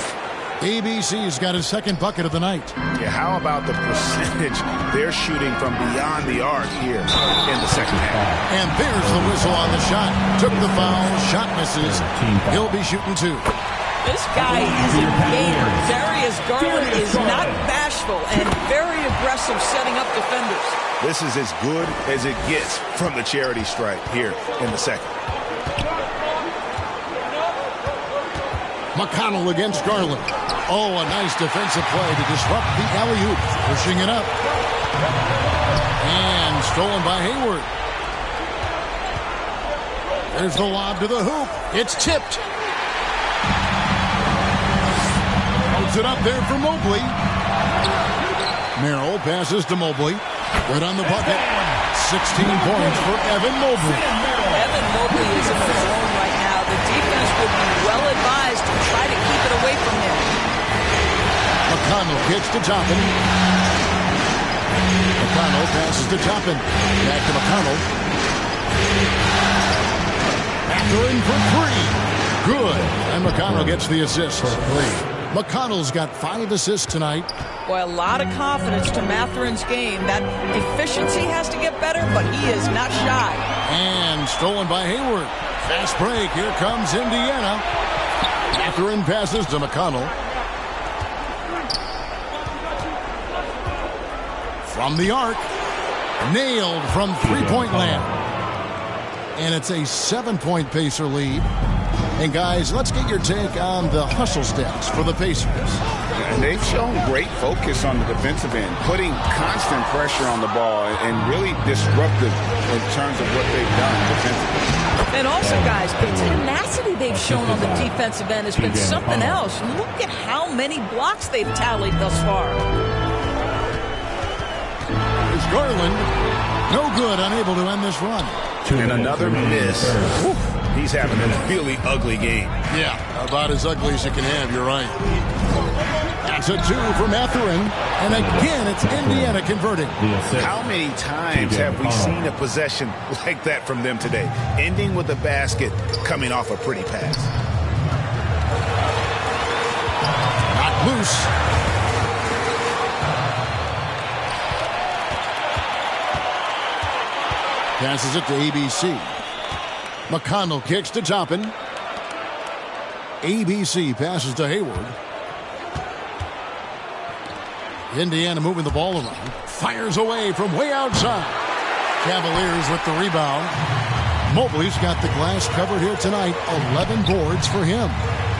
ABC's got his second bucket of the night. Yeah, how about the percentage they're shooting from beyond the arc here in the second half? And there's the whistle on the shot. Took the foul, shot misses. He'll be shooting two. This guy is a gamer. Darius Garland is not bashful and very aggressive setting up defenders. This is as good as it gets from the charity stripe here in the second. McConnell against Garland. Oh, a nice defensive play to disrupt the alley-oop. Pushing it up. And stolen by Hayward. There's the lob to the hoop. It's tipped. Puts it up there for Mobley. Merrill passes to Mobley. Good on the bucket. 16 points for Evan Mobley. Evan Mobley is in the zone right now. The defense would be well advised to try to keep it away from him. McConnell kicks to Toppin. McConnell passes to Toppin. Back to McConnell. Mathurin for three. Good. And McConnell gets the assist. McConnell's got 5 assists tonight. Boy, a lot of confidence to Mathurin's game. That efficiency has to get better, but he is not shy. And stolen by Hayward. Fast break. Here comes Indiana. Mathurin passes to McConnell. From the arc. Nailed from three-point land. And it's a 7-point Pacer lead. And guys, let's get your take on the hustle stats for the Pacers. And they've shown great focus on the defensive end, putting constant pressure on the ball and really disruptive in terms of what they've done defensively. And also, guys, the tenacity they've shown on the defensive end has been something else. Look at how many blocks they've tallied thus far. There's Garland. No good, unable to end this run. And another miss. Whew. He's having a really ugly game. Yeah, about as ugly as you can have, you're right. That's a 2 for Mathurin. And again, it's Indiana converting. How many times have we seen a possession like that from them today? Ending with a basket, coming off a pretty pass. Not loose. Passes it to ABC. McConnell kicks to Toppin. ABC passes to Hayward. Indiana moving the ball around. Fires away from way outside. Cavaliers with the rebound. Mobley's got the glass covered here tonight. 11 boards for him.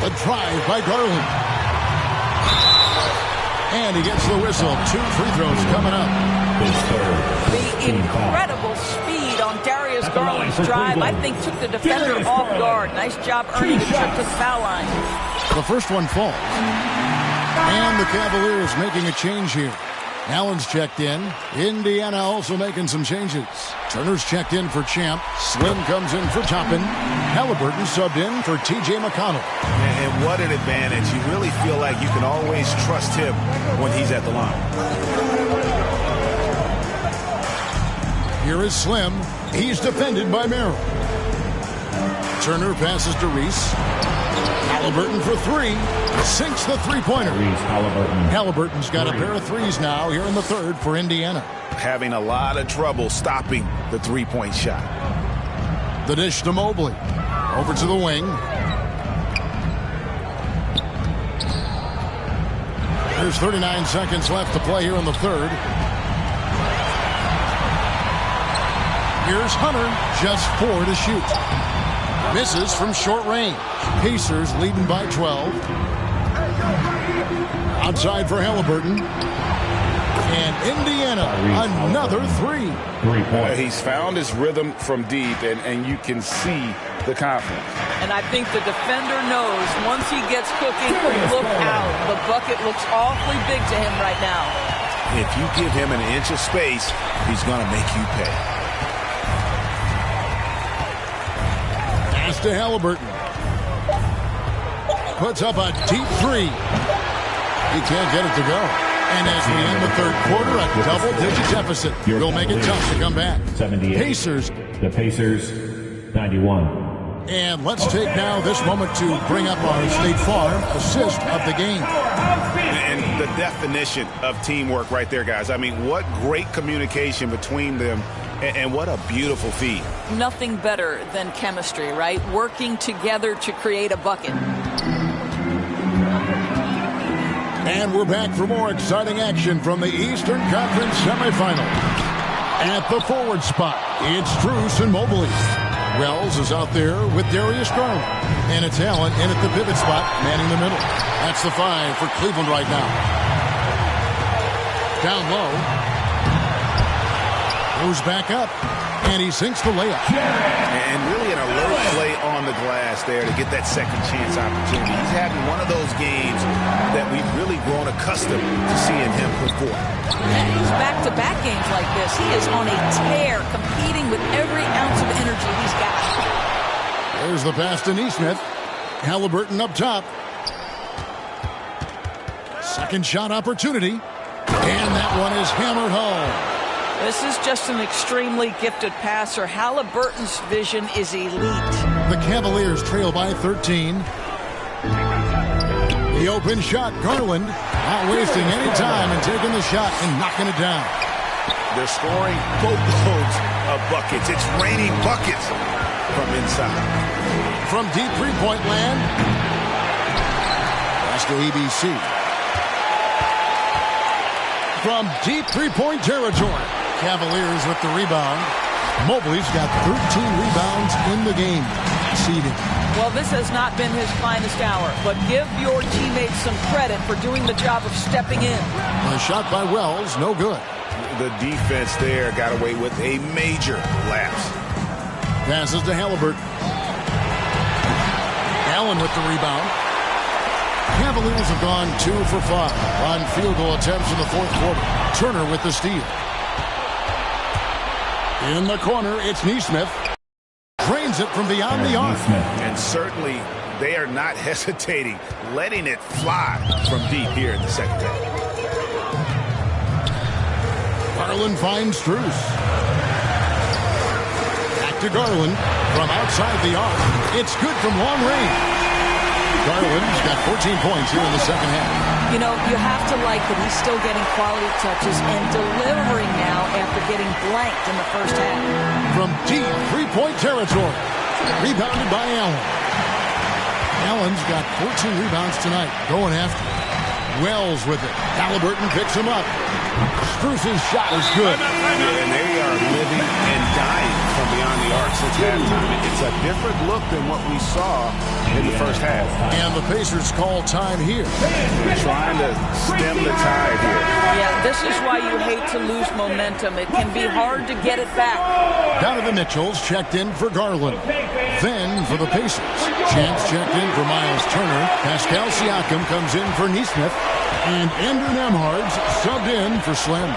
The drive by Garland. And he gets the whistle. 2 free throws coming up. The incredible speed on Darius Garland's drive, I think, took the defender off guard. Nice job earning the trip to the foul line. The first one falls. And the Cavaliers making a change here. Allen's checked in. Indiana also making some changes. Turner's checked in for Champ. Slim comes in for Toppin. Halliburton subbed in for T.J. McConnell. And what an advantage. You really feel like you can always trust him when he's at the line. Here is Slim. He's defended by Merrill. Turner passes to Reese. Halliburton for three. Sinks the three-pointer. Halliburton's got a pair of threes now here in the third for Indiana. Having a lot of trouble stopping the three-point shot. The dish to Mobley. Over to the wing. There's 39 seconds left to play here in the third. Here's Hunter. Just 4 to shoot. Misses from short range. Pacers leading by 12. Outside for Halliburton. And Indiana, another three. He's found his rhythm from deep, and you can see the confidence. And I think the defender knows once he gets cooking, look out. The bucket looks awfully big to him right now. If you give him an inch of space, he's going to make you pay. Pass to Halliburton. Puts up a deep three. He can't get it to go. And as we end the third quarter, a double-digit deficit will make it tough to come back. Pacers. The Pacers, 91. And let's take now this moment to bring up our State Farm assist of the game. And the definition of teamwork right there, guys. I mean, what great communication between them, and what a beautiful feed. Nothing better than chemistry, right? Working together to create a bucket. And we're back for more exciting action from the Eastern Conference semifinal. At the forward spot, it's Strus and Mobley. Wells is out there with Darius Garland. And it's Allen in at the pivot spot, manning the middle. That's the 5 for Cleveland right now. Down low. Goes back up. And he sinks the layup. And really an alert play on the glass there to get that second chance opportunity. He's having one of those games that we've really grown accustomed to seeing him perform. And he's back-to-back games like this. He is on a tear, competing with every ounce of energy he's got. There's the pass to Neesmith. Halliburton up top. Second shot opportunity. And that one is hammered home. This is just an extremely gifted passer. Halliburton's vision is elite. The Cavaliers trail by 13. The open shot, Garland, not wasting any time and taking the shot and knocking it down. They're scoring boatloads of buckets. It's raining buckets from inside. From deep three-point land, that's to ABC. From deep three-point territory, Cavaliers with the rebound. Mobley's got 13 rebounds in the game. Seeding. Well, this has not been his finest hour, but give your teammates some credit for doing the job of stepping in. A shot by Wells, no good. The defense there got away with a major lapse. Passes to Halliburton. Allen with the rebound. Cavaliers have gone 2 for 5 on field goal attempts in the fourth quarter. Turner with the steal. In the corner, it's Neesmith. Drains it from beyond the arc. And certainly, they are not hesitating, letting it fly from deep here in the second half. Garland finds Strus. Back to Garland from outside the arc. It's good from long range. Garland's got 14 points here in the second half. You know, you have to like that he's still getting quality touches and delivering now after getting blanked in the first half. From deep three-point territory. Rebounded by Allen. Allen's got 14 rebounds tonight. Going after it. Wells with it. Halliburton picks him up. Bruce's shot is good. Yeah, and they are living and dying from beyond the arc since halftime. It's a different look than what we saw in the first half. And the Pacers call time here. They're trying to stem the tide here. Yeah, this is why you hate to lose momentum. It can be hard to get it back. Donovan Mitchell's checked in for Garland. Then for the Pacers, Chance checked in for Miles Turner. Pascal Siakam comes in for Nesmith. And Andrew Nembhard's subbed in for Slim.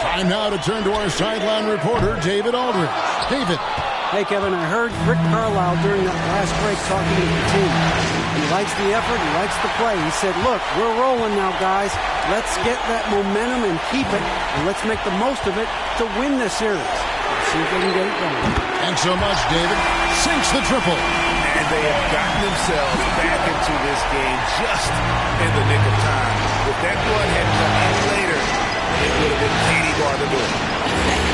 Time now to turn to our sideline reporter, David Aldridge. David. Hey, Kevin, I heard Rick Carlisle during that last break talking to the team. He likes the effort. He likes the play. He said, look, we're rolling now, guys. Let's get that momentum and keep it, and let's make the most of it to win this series. See if they can get it done. Thanks so much, David. Sinks the triple. And they have gotten themselves back into this game just in the nick of time. If that one had come in later, it would have been Katie bar to do it.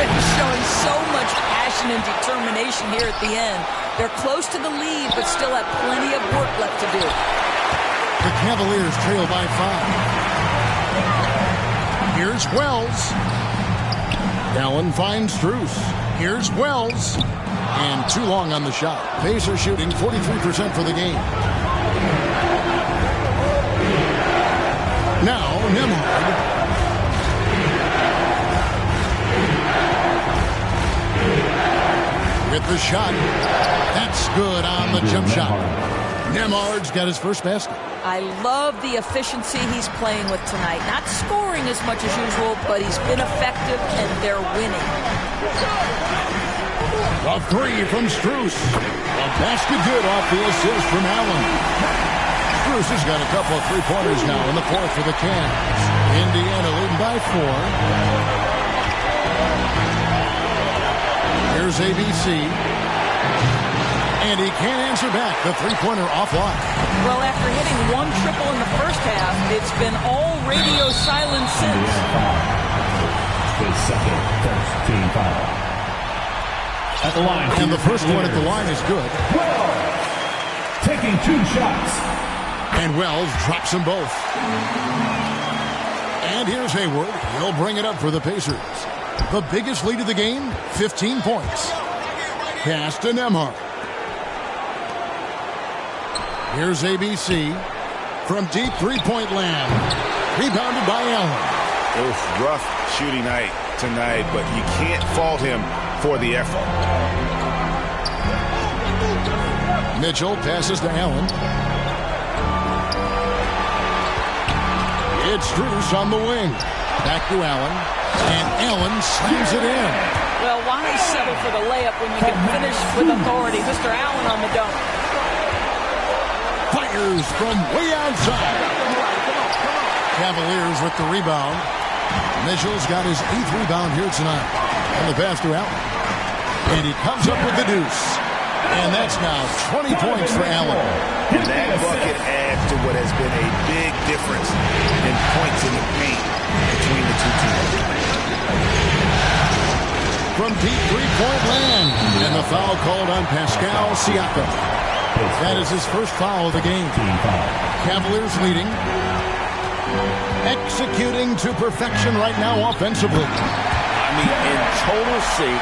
They're showing so much passion and determination here at the end. They're close to the lead, but still have plenty of work left to do. The Cavaliers trail by 5. Here's Wells. Allen finds Strus. Here's Wells. And too long on the shot. Pacers shooting 43% for the game. Now, Nembhard. With the shot. That's good on the jump shot. Nembhard's got his first basket. I love the efficiency he's playing with tonight. Not scoring as much as usual, but he's been effective, and they're winning. A three from Strus. A basket good off the assist from Allen. Strus has got a couple of three-pointers now in the fourth for the Cavs. Indiana leading by 4. Here's ABC. And he can't answer back. The three-pointer offline. Well, after hitting one triple in the first half, it's been all radio silence since. The second first team foul. At the line. And the first one at the line is good. Wells taking 2 shots. And Wells drops them both. And here's Hayward. He'll bring it up for the Pacers. The biggest lead of the game, 15 points. Pass to Nembhard. Here's ABC from deep three-point land. Rebounded by Allen. It was rough shooting night tonight, but you can't fault him for the effort. Mitchell passes to Allen. It's Strus on the wing. Back to Allen. And Allen slams it in. Well, why settle for the layup when you can finish with authority? Mr. Allen on the dunk. Fires from way outside. Cavaliers with the rebound. Mitchell's got his 8th rebound here tonight. And the pass to Allen. And he comes up with the deuce. And that's now 20 points for Allen. And that bucket adds to what has been a big difference in points in the paint between the two teams. From deep three-point land. And the foul called on Pascal Siakam. That is his first foul of the game. Cavaliers leading. Executing to perfection right now offensively. I mean, in total sync.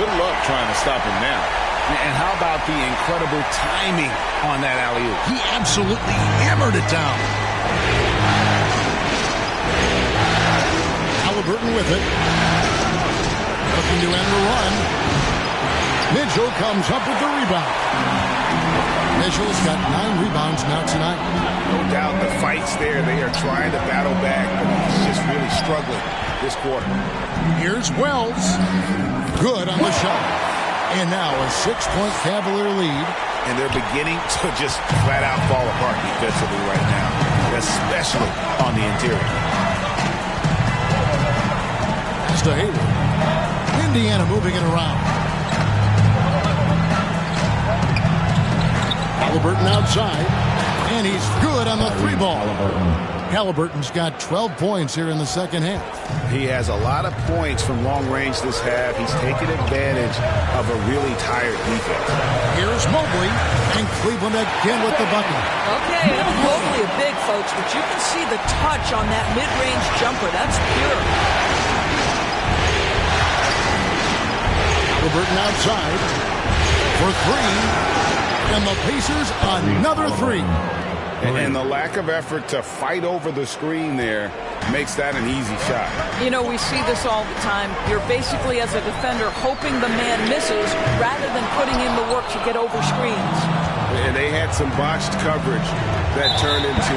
Good luck trying to stop him now. And how about the incredible timing on that alley-oop? He absolutely hammered it down. Halliburton with it. Looking to end the run. Mitchell comes up with the rebound. Mitchell's got 9 rebounds now tonight. No doubt the fight's there. They are trying to battle back, but he's just really struggling this quarter. Here's Wells. Good on the shot. And now a 6-point Cavalier lead. And they're beginning to just flat out fall apart defensively right now, especially on the interior. Pass to Hayward. Indiana moving it around. Halliburton outside. And he's good on the 3-ball. Halliburton's got 12 points here in the second half. He has a lot of points from long range this half. He's taken advantage of a really tired defense. Here's Mobley, and Cleveland again with the bucket. Okay, that's Mobley a big, folks, but you can see the touch on that mid-range jumper. That's pure. Halliburton outside for three. And the Pacers another three. And the lack of effort to fight over the screen there makes that an easy shot. You know, we see this all the time. You're basically, as a defender, hoping the man misses rather than putting in the work to get over screens. And they had some botched coverage that turned into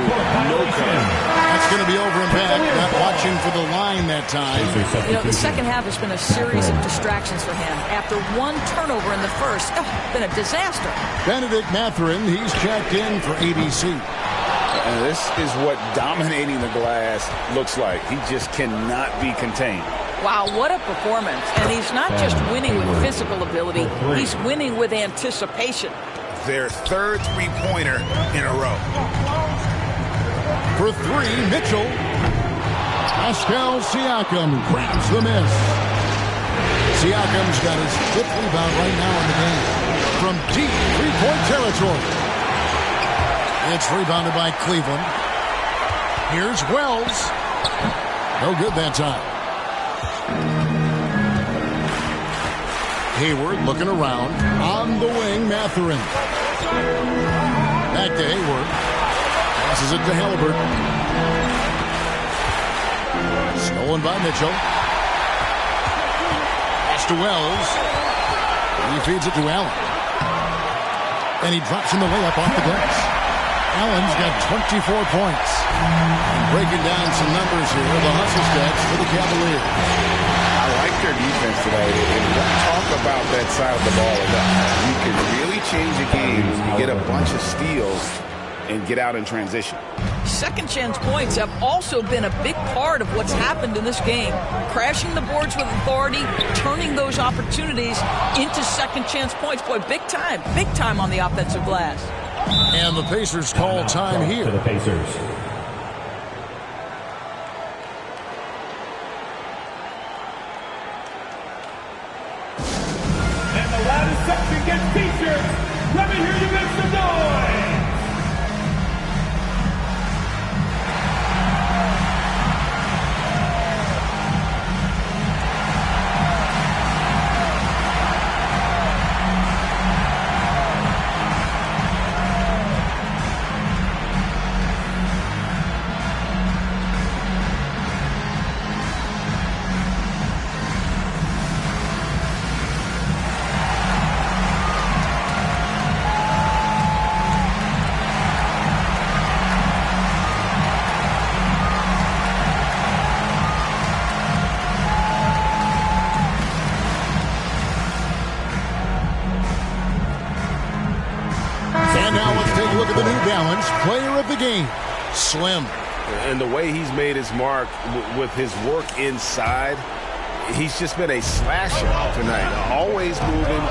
no coverage. That's going to be over and back. Not watching for the line that time. You know, the second half has been a series of distractions for him. After one turnover in the first, been a disaster. Benedict Mathurin, he's checked in for ABC. And this is what dominating the glass looks like. He just cannot be contained. Wow, what a performance. And he's not just winning with physical ability, he's winning with anticipation. Their third three-pointer in a row. For three, Mitchell. Pascal Siakam grabs the miss. Siakam's got his fifth rebound right now in the game. From deep three-point territory. It's rebounded by Cleveland. Here's Wells. No good that time. Hayward looking around. On the wing, Mathurin. Back to Hayward. Passes it to Halliburton. Stolen by Mitchell. Pass to Wells. He feeds it to Allen. And he drops in the layup off the glass. Allen's got 24 points. And breaking down some numbers here, the hustle stats for the Cavaliers. I like their defense today. And we don't talk about that side of the ball enough. You can really change a game when you get a bunch of steals and get out in transition. Second chance points have also been a big part of what's happened in this game. Crashing the boards with authority, turning those opportunities into second chance points. Boy, big time on the offensive glass. And the Pacers call time here. For the Pacers. And the loudest section gets T-shirts. Let me hear you make some noise. Player of the game, Slim. And the way he's made his mark with his work inside, he's just been a slasher tonight. Always moving,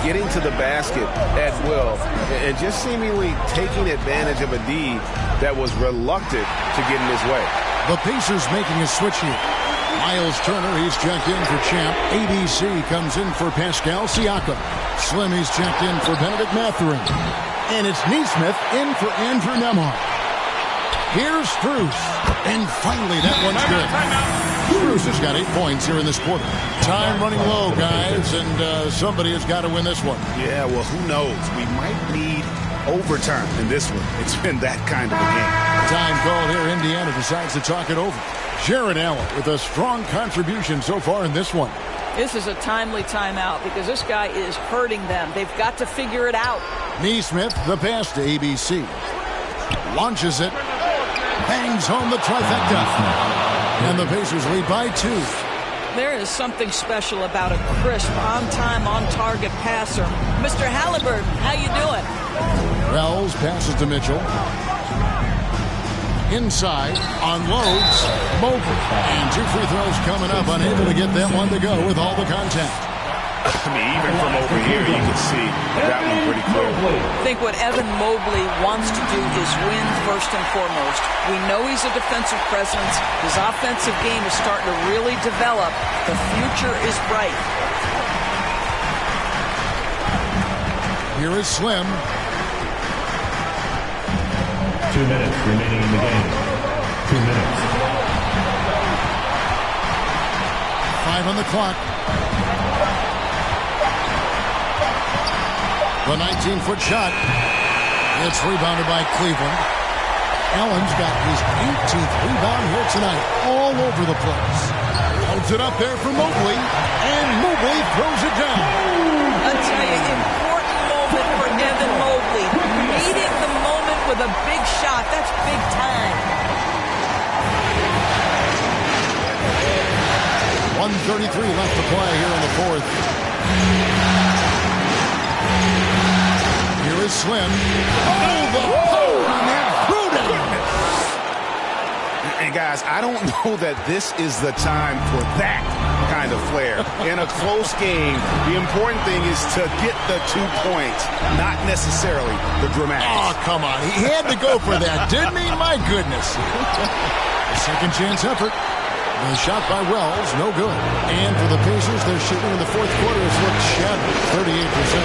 getting to the basket at will, and just seemingly taking advantage of a D that was reluctant to get in his way. The Pacers making a switch here. Miles Turner, he's checked in for Champ. ABC comes in for Pascal Siakam. Slim, he's checked in for Benedict Mathurin. And it's Neesmith in for Andrew Nembhard. Here's Strus. And finally, that one's good. Strus has got 8 points here in this quarter. Time running low, guys, and somebody has got to win this one. Yeah, well, who knows? We might need overtime in this one. It's been that kind of a game. Time call here. Indiana decides to talk it over. Jared Allen with a strong contribution so far in this one. This is a timely timeout because this guy is hurting them. They've got to figure it out. Neesmith, the pass to ABC. Launches it. Bangs home the trifecta. And the Pacers lead by 2. There is something special about a crisp, on-time, on-target passer. Mr. Halliburton, how you doing? Wells passes to Mitchell. Inside, unloads, Mobley. And 2 free throws coming up, unable to get that one to go with all the contact. I mean, even from over here, you can see that one pretty clearly. I think what Evan Mobley wants to do is win first and foremost. We know he's a defensive presence. His offensive game is starting to really develop. The future is bright. Here is Slim. 2 minutes remaining in the game. 2 minutes. 5 on the clock. The 19-foot shot. It's rebounded by Cleveland. Allen's got his 18th rebound here tonight, all over the place. Holds it up there for Mobley, and Mobley throws it down. I'll tell you, important moment for Evan Mobley. Meeting the moment with a big shot. That's big time. 1:33 left to play here in the fourth. Here is Slim. Oh, the power on that throw-down. And guys, I don't know that this is the time for that kind of flair. In a close game, the important thing is to get the 2 points, not necessarily the dramatics. Oh, come on. He had to go for that, didn't he? My goodness. A second chance effort. The shot by Wells, no good. And for the Pacers, their shooting in the fourth quarter has looked shattered, 38%.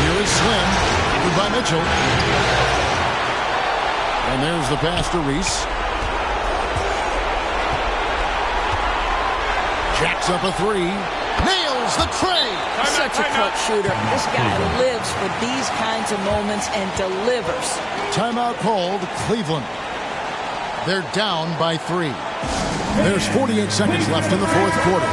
Here is Slim, by Mitchell. And there's the pass to Reese. Jacks up a three. Nails the tray. Such a clutch shooter. This guy lives for these kinds of moments and delivers. Timeout called, Cleveland. They're down by 3. There's 48 seconds left in the fourth quarter.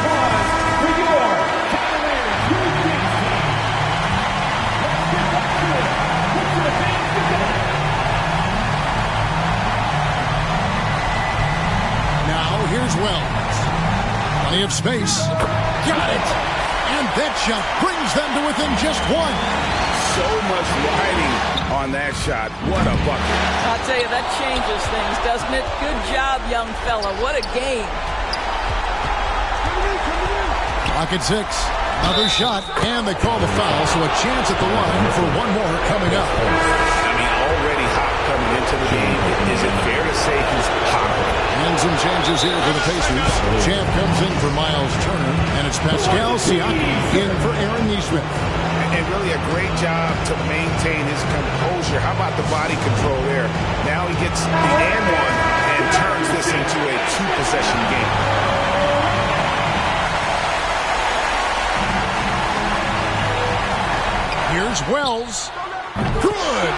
Now here's Wells. Plenty of space. Got it. And that shot brings them to within just 1. So much riding on that shot. What a bucket. I'll tell you, that changes things, doesn't it? Good job, young fella. What a game. Clock at 6. Another shot, and they call the foul, so a chance at the line for one more coming up. I mean, already hot coming into the game. Is it fair to say he's hot? And some changes here for the Pacers. Champ comes in for Miles Turner, and it's Pascal Siakam in for Aaron Nesmith. And really a great job to maintain his composure. How about the body control there? Now he gets the and one and turns this into a 2-possession game. Here's Wells. Good!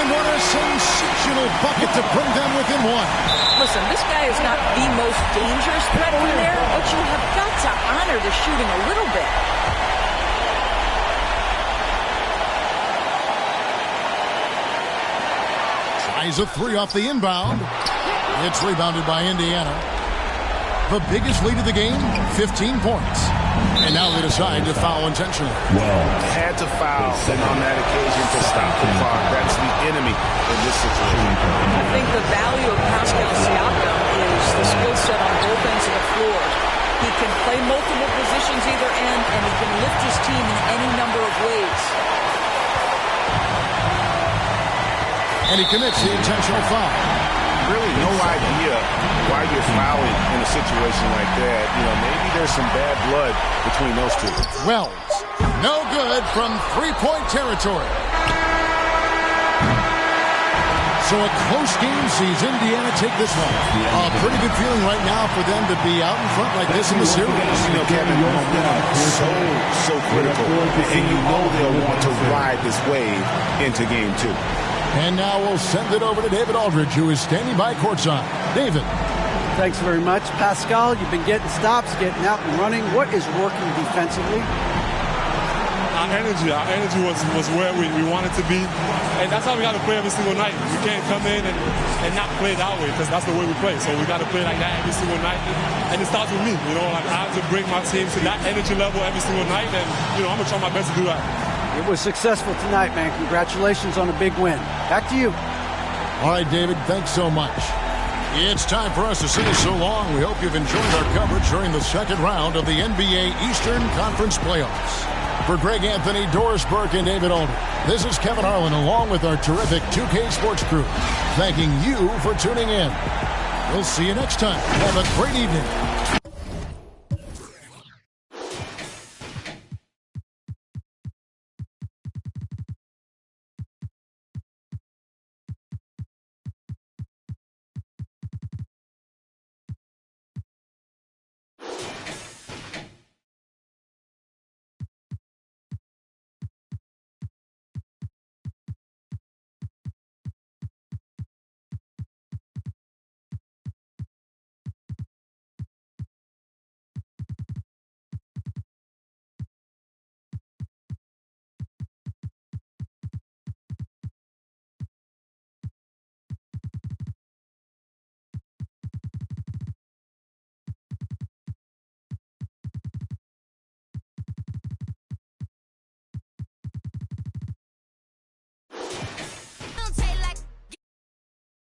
And what a sensational bucket to bring them within 1. Listen, this guy is not the most dangerous threat from there, but you have got to honor the shooting a little bit. Tries a 3 off the inbound. It's rebounded by Indiana. The biggest lead of the game, 15 points. And now they decide to foul intentionally. Had to foul, and on that occasion to stop the clock. That's the enemy in this situation. I think the value of Pascal Siakam is the skill set on both ends of the floor. He can play multiple positions either end, and he can lift his team in any number of ways. And he commits the intentional foul. Really no idea why you're fouling in a situation like that. You know, maybe there's some bad blood between those two. Wells, no good from three-point territory. So a close game sees Indiana take this one. A pretty good feeling right now for them to be out in front like this in the series. You know, Kevin, so critical. And you know they'll want to ride this wave into game 2. And now we'll send it over to David Aldridge, who is standing by courtside. David. Thanks very much. Pascal, you've been getting stops, getting out and running. What is working defensively? Our energy was where we wanted to be. And that's how we got to play every single night. We can't come in and not play that way, because that's the way we play. So we got to play like that every single night. And it starts with me. You know, like I have to bring my team to that energy level every single night. And, you know, I'm going to try my best to do that. It was successful tonight, man. Congratulations on a big win. Back to you. All right, David, thanks so much. It's time for us to say so long. We hope you've enjoyed our coverage during the second round of the NBA Eastern Conference Playoffs. For Greg Anthony, Doris Burke, and David Aldridge, this is Kevin Harlan along with our terrific 2K Sports crew, thanking you for tuning in. We'll see you next time. Have a great evening.